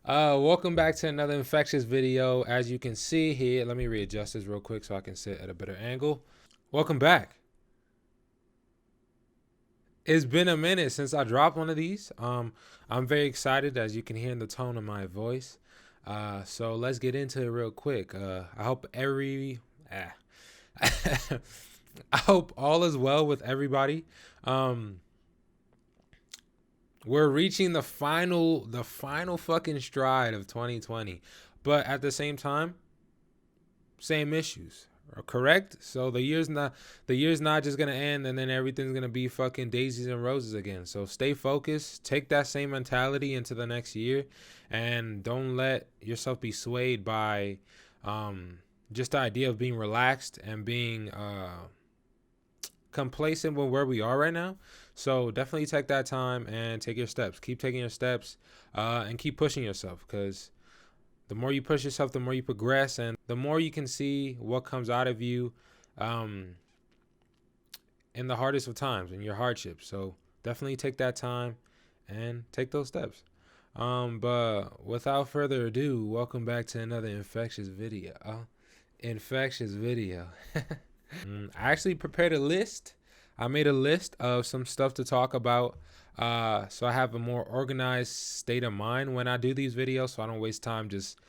Welcome back to another infectious video. As you can see here, let me readjust this real quick so I can sit at a better angle. Welcome back. It's been a minute since I dropped one of these. I'm very excited, as you can hear in the tone of my voice. So let's get into it real quick. I hope I hope all is well with everybody. We're reaching the final fucking stride of 2020, but at the same time, same issues. Correct? So the year's not just gonna end and then everything's gonna be fucking daisies and roses again. So stay focused, take that same mentality into the next year, and don't let yourself be swayed by just the idea of being relaxed and being complacent with where we are right now. So definitely take that time and take your steps. Keep taking your steps and keep pushing yourself, because the more you push yourself, the more you progress, and the more you can see what comes out of you in the hardest of times, in your hardships. So definitely take that time and take those steps. But without further ado, welcome back to another infectious video. Infectious video. I actually prepared a list. I made a list of some stuff to talk about. So I have a more organized state of mind when I do these videos, so I don't waste time just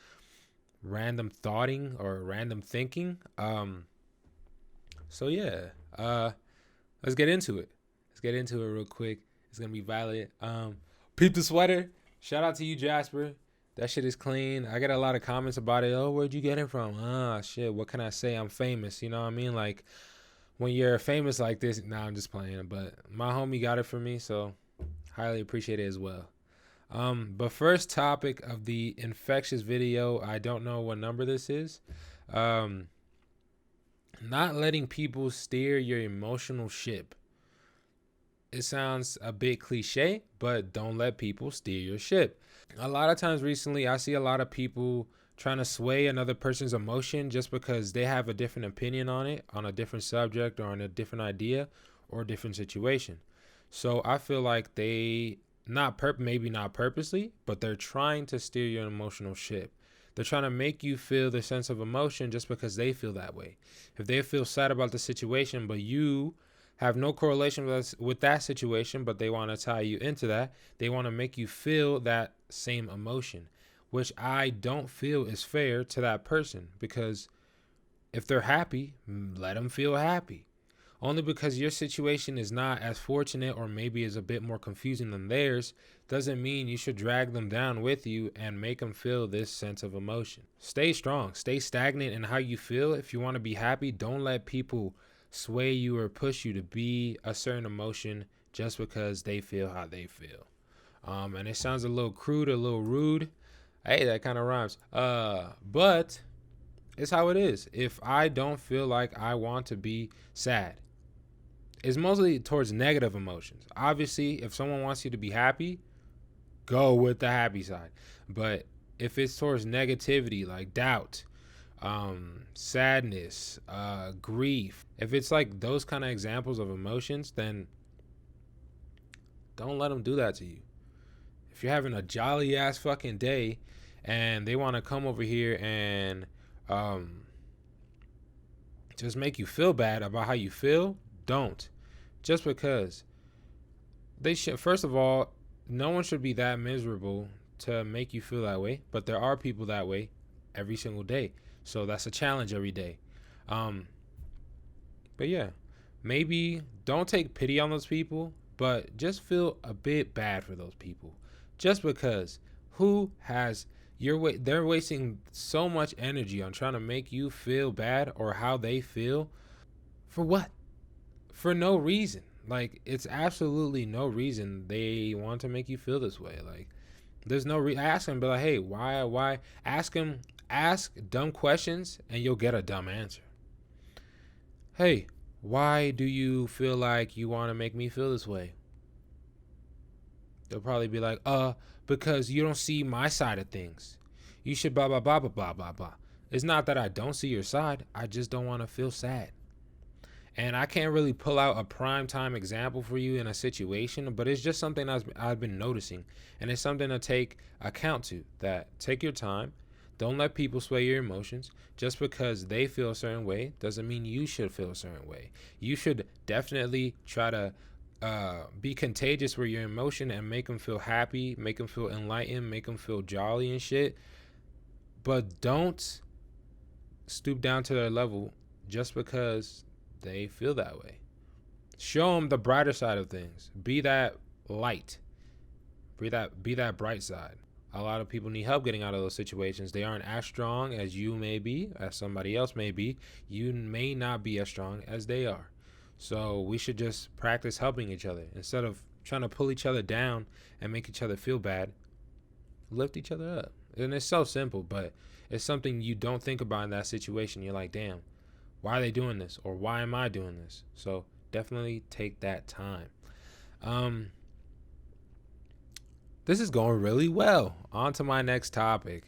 random thoughting or random thinking. So yeah, let's get into it. Let's get into it real quick. It's gonna be violent. Peep the sweater. Shout out to you, Jasper. That shit is clean. I get a lot of comments about it. Oh, where'd you get it from? Ah, shit. What can I say? I'm famous. You know what I mean? Like, when you're famous like this, nah, I'm just playing. But my homie got it for me, so highly appreciate it as well. But first topic of the infectious video, I don't know what number this is. Not letting people steer your emotional ship. It sounds a bit cliche, but don't let people steer your ship. A lot of times recently, I see a lot of people trying to sway another person's emotion just because they have a different opinion on it, on a different subject or on a different idea or a different situation. So I feel like they maybe not purposely, but they're trying to steer your emotional ship. They're trying to make you feel the sense of emotion just because they feel that way. If they feel sad about the situation, but you have no correlation with that situation, but they want to tie you into that, they want to make you feel that same emotion, which I don't feel is fair to that person, because if they're happy, let them feel happy. Only because your situation is not as fortunate or maybe is a bit more confusing than theirs doesn't mean you should drag them down with you and make them feel this sense of emotion. Stay strong, stay stagnant in how you feel. If you want to be happy, don't let people sway you or push you to be a certain emotion just because they feel how they feel. And it sounds a little crude, a little rude. Hey, that kind of rhymes. But it's how it is. If I don't feel like I want to be sad, it's mostly towards negative emotions. Obviously, if someone wants you to be happy, go with the happy side. But if it's towards negativity, like doubt, sadness, grief, if it's like those kind of examples of emotions, then don't let them do that to you. If you're having a jolly ass fucking day and they want to come over here and just make you feel bad about how you feel, don't. Just because they should, first of all, no one should be that miserable to make you feel that way, but there are people that way every single day. So that's a challenge every day. But yeah, maybe don't take pity on those people, but just feel a bit bad for those people. Just because they're wasting so much energy on trying to make you feel bad or how they feel. For what? For no reason. Like, it's absolutely no reason they want to make you feel this way. Like, there's no ask them, be like, hey, why? Ask dumb questions and you'll get a dumb answer. Hey, why do you feel like you want to make me feel this way? They'll probably be like, because you don't see my side of things. You should blah, blah, blah, blah, blah, blah, blah. It's not that I don't see your side. I just don't want to feel sad. And I can't really pull out a prime time example for you in a situation, but it's just something I've been noticing. And it's something to take account to, that take your time. Don't let people sway your emotions. Just because they feel a certain way doesn't mean you should feel a certain way. You should definitely try to be contagious with your emotion and make them feel happy, make them feel enlightened, make them feel jolly and shit. But don't stoop down to their level just because they feel that way. Show them the brighter side of things. Be that light. Be that bright side. A lot of people need help getting out of those situations. They aren't as strong as you may be, as somebody else may be. You may not be as strong as they are. So we should just practice helping each other instead of trying to pull each other down and make each other feel bad. Lift each other up. And it's so simple, but it's something you don't think about in that situation. You're like, damn, why are they doing this? Or why am I doing this? So definitely take that time. This is going really well. On to my next topic.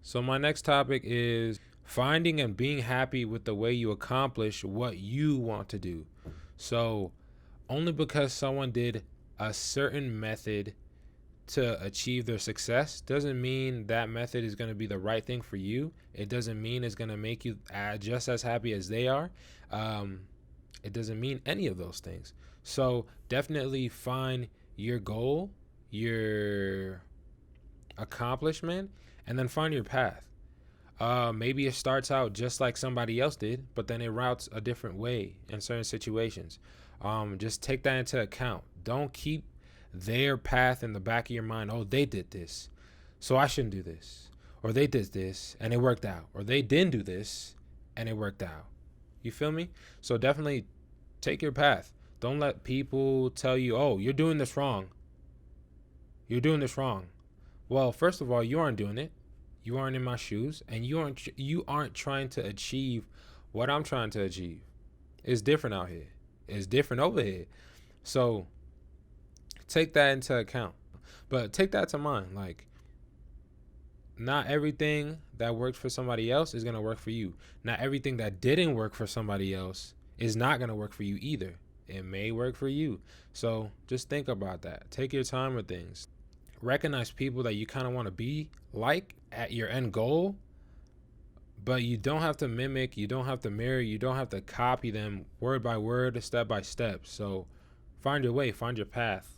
So my next topic is finding and being happy with the way you accomplish what you want to do. So only because someone did a certain method to achieve their success doesn't mean that method is going to be the right thing for you. It doesn't mean it's going to make you just as happy as they are. It doesn't mean any of those things. So definitely find your goal, your accomplishment, and then find your path. Maybe it starts out just like somebody else did, but then it routes a different way in certain situations. Just take that into account. Don't keep their path in the back of your mind. Oh, they did this, so I shouldn't do this. Or they did this and it worked out. Or they didn't do this and it worked out. You feel me? So definitely take your path. Don't let people tell you, oh, you're doing this wrong. You're doing this wrong. Well, first of all, you aren't doing it. You aren't in my shoes, and you aren't trying to achieve what I'm trying to achieve. It's different out here. It's different over here. So take that into account. But take that to mind. Like, not everything that worked for somebody else is going to work for you. Not everything that didn't work for somebody else is not going to work for you either. It may work for you. So just think about that. Take your time with things. Recognize people that you kind of want to be like at your end goal, but you don't have to mimic, you don't have to mirror, you don't have to copy them word by word, step by step. So find your way, find your path.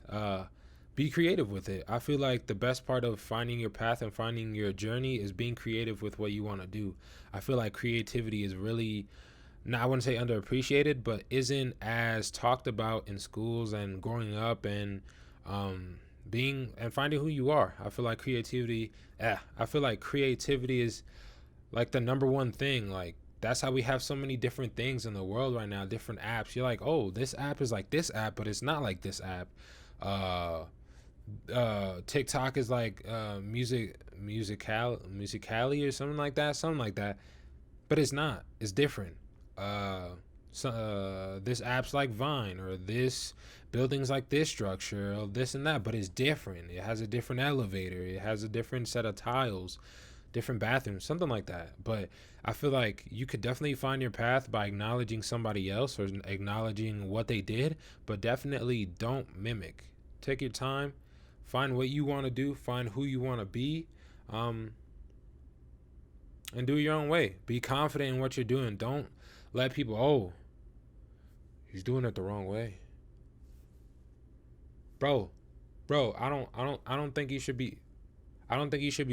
Be creative with it. I feel like the best part of finding your path and finding your journey is being creative with what you want to do. I feel like creativity is really, I wouldn't say underappreciated, but isn't as talked about in schools and growing up and being and finding who you are. I feel like creativity is like the number one thing. Like, that's how we have so many different things in the world right now, different apps. You're like, oh, this app is like this app, but it's not like this app. TikTok is like musically or something like that, but it's not. It's different. This app's like Vine, or this building's like this structure, or this and that, but it's different. It has a different elevator. It has a different set of tiles, different bathrooms, something like that. But I feel like you could definitely find your path by acknowledging somebody else or acknowledging what they did, but definitely don't mimic. Take your time, find what you want to do, find who you want to be, and do it your own way. Be confident in what you're doing. Don't let people, oh, he's doing it the wrong way. Bro, I don't think you should be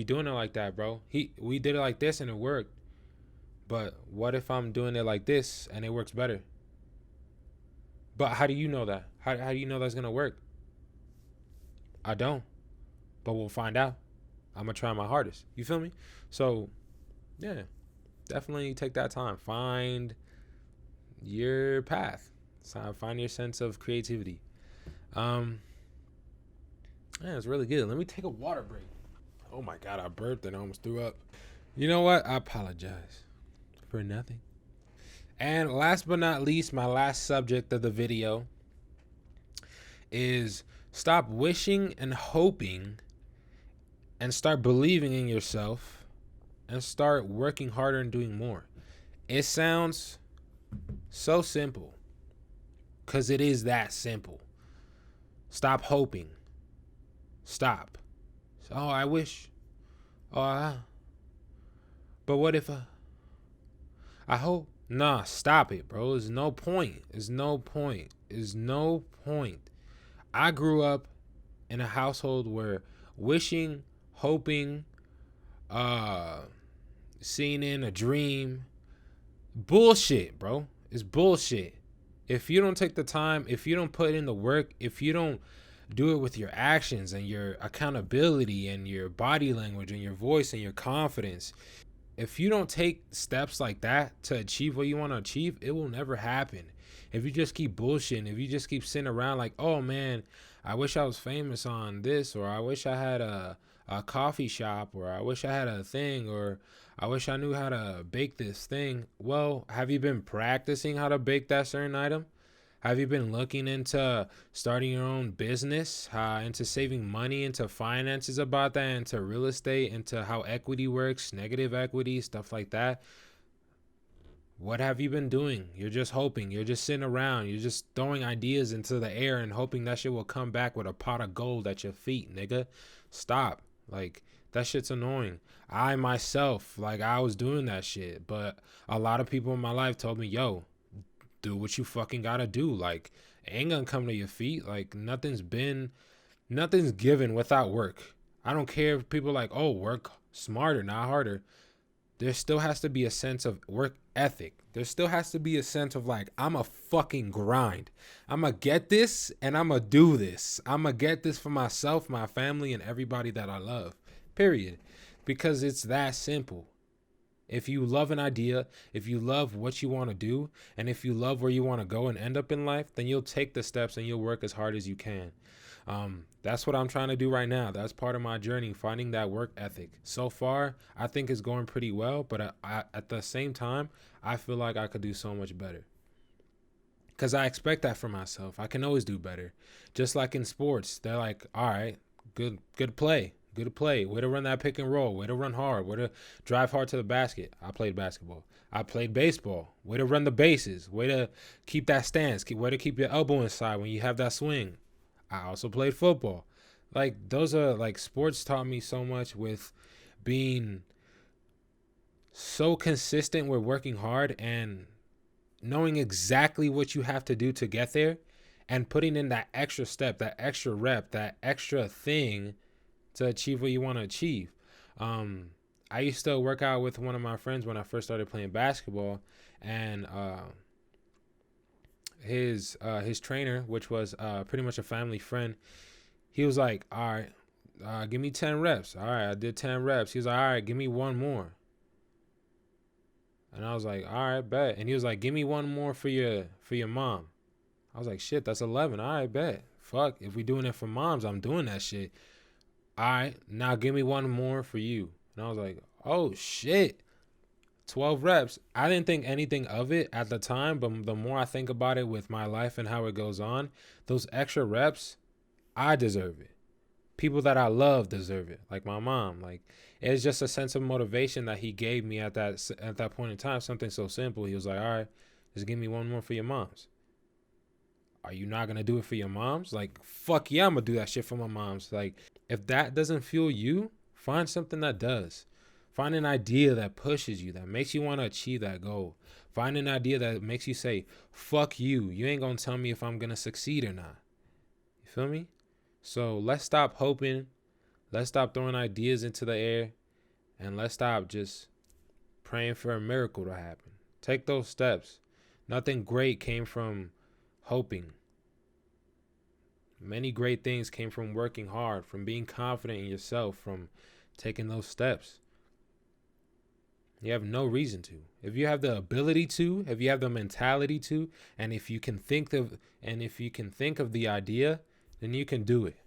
doing it like that, bro. We did it like this and it worked. But what if I'm doing it like this and it works better? But how do you know that? How do you know that's gonna work? I don't. But we'll find out. I'm gonna try my hardest. You feel me? So yeah, definitely take that time. Find your path. Find your sense of creativity. Yeah, it's really good. Let me take a water break. Oh my God, I burped and I almost threw up. You know what? I apologize for nothing. And last but not least, my last subject of the video is stop wishing and hoping and start believing in yourself and start working harder and doing more. It sounds So simple. Because it is that simple. Stop hoping. Stop. Oh, I wish. Oh, but what if I hope? Nah, stop it, bro. There's no point. There's no point. There's no point. I grew up in a household where wishing, hoping, uh, seeing in a dream, bullshit, bro. It's bullshit. If you don't take the time, if you don't put in the work, if you don't do it with your actions and your accountability and your body language and your voice and your confidence, if you don't take steps like that to achieve what you want to achieve, it will never happen. If you just keep bullshitting, if you just keep sitting around like, oh man, I wish I was famous on this, or I wish I had a coffee shop, or I wish I had a thing, or I wish I knew how to bake this thing. Well, have you been practicing how to bake that certain item? Have you been looking into starting your own business, into saving money, into finances about that, into real estate, into how equity works, negative equity, stuff like that? What have you been doing? You're just hoping. You're just sitting around. You're just throwing ideas into the air and hoping that shit will come back with a pot of gold at your feet, nigga. Stop. Like, that shit's annoying. I myself, like, I was doing that shit, but a lot of people in my life told me, yo, do what you fucking gotta do. Like, it ain't gonna come to your feet. Like, nothing's given without work. I don't care if people are like, oh, work smarter, not harder. There still has to be a sense of work ethic. There still has to be a sense of like, I'm a fucking grind. I'm gonna get this and I'm gonna do this. I'm gonna get this for myself, my family, and everybody that I love. Period. Because it's that simple. If you love an idea, if you love what you want to do, and if you love where you want to go and end up in life, then you'll take the steps and you'll work as hard as you can. That's what I'm trying to do right now. That's part of my journey, finding that work ethic. So far, I think it's going pretty well, but at the same time, I feel like I could do so much better. Because I expect that for myself. I can always do better. Just like in sports, they're like, all right, good play. Good play. Way to run that pick and roll. Way to run hard. Way to drive hard to the basket. I played basketball. I played baseball. Way to run the bases. Way to keep that stance. Way to keep your elbow inside when you have that swing. I also played football. Like, those are like, sports taught me so much with being so consistent with working hard and knowing exactly what you have to do to get there and putting in that extra step, that extra rep, that extra thing to achieve what you want to achieve. I used to work out with one of my friends when I first started playing basketball, and his trainer, which was pretty much a family friend, he was like, all right, give me 10 reps. All right, I did 10 reps. He was like, all right, give me one more. And I was like, all right, bet. And he was like, give me one more for your mom. I was like, shit, that's 11. All right, bet. Fuck, if we doing it for moms, I'm doing that shit. All right, now give me one more for you. And I was like, oh shit, 12 reps. I didn't think anything of it at the time, but the more I think about it with my life and how it goes on, those extra reps, I deserve it. People that I love deserve it, like my mom. Like, it's just a sense of motivation that he gave me at that point in time. Something so simple. He was like, all right, just give me one more for your moms. Are you not gonna do it for your moms? Like, fuck yeah, I'm gonna do that shit for my moms. Like, if that doesn't fuel you, find something that does. Find an idea that pushes you, that makes you want to achieve that goal. Find an idea that makes you say, fuck you. You ain't gonna tell me if I'm gonna succeed or not. You feel me? So let's stop hoping. Let's stop throwing ideas into the air. And let's stop just praying for a miracle to happen. Take those steps. Nothing great came from hoping. Many great things came from working hard, from being confident in yourself, from taking those steps. You have no reason to. If you have the ability to, if you have the mentality to, and if you can think of the idea, then you can do it.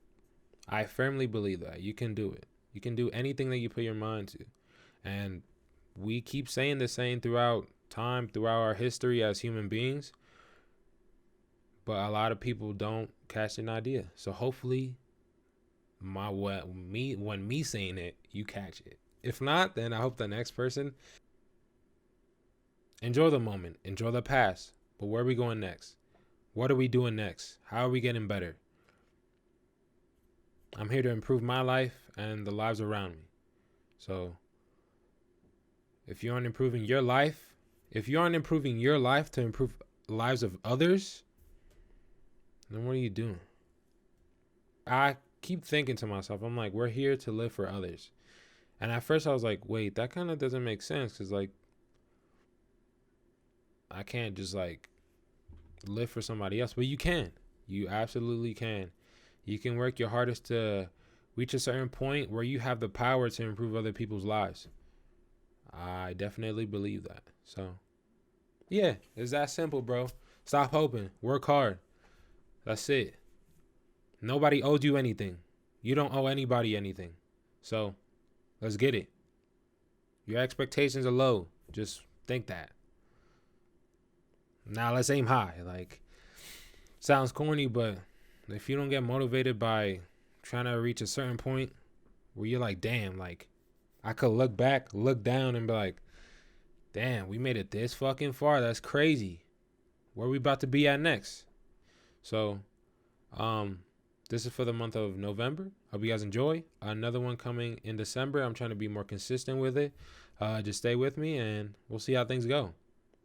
I firmly believe that you can do it. You can do anything that you put your mind to. And we keep saying the same throughout time, throughout our history as human beings. But a lot of people don't catch an idea. So hopefully, when me saying it, you catch it. If not, then I hope the next person enjoy the moment, enjoy the past, But where are we going next? What are we doing next? How are we getting better? I'm here to improve my life and the lives around me. So if you aren't improving your life, to improve lives of others, then what are you doing? I keep thinking to myself, I'm like, we're here to live for others. And at first I was like, wait, that kind of doesn't make sense. Cause like, I can't just like live for somebody else, but you can. You absolutely can. You can work your hardest to reach a certain point where you have the power to improve other people's lives. I definitely believe that. So, yeah, it's that simple, bro. Stop hoping. Work hard. That's it. Nobody owed you anything. You don't owe anybody anything. So, let's get it. Your expectations are low. Just think that. Now, let's aim high. Like, sounds corny, but if you don't get motivated by trying to reach a certain point where you're like, damn, like, I could look back, look down, and be like, damn, we made it this fucking far. That's crazy. Where are we about to be at next? So, this is for the month of November. Hope you guys enjoy. Another one coming in December. I'm trying to be more consistent with it. Just stay with me, and we'll see how things go.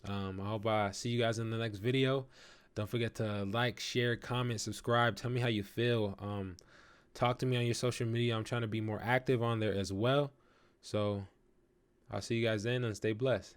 I hope I see you guys in the next video. Don't forget to like, share, comment, subscribe. Tell me how you feel. Talk to me on your social media. I'm trying to be more active on there as well. So I'll see you guys then, and stay blessed.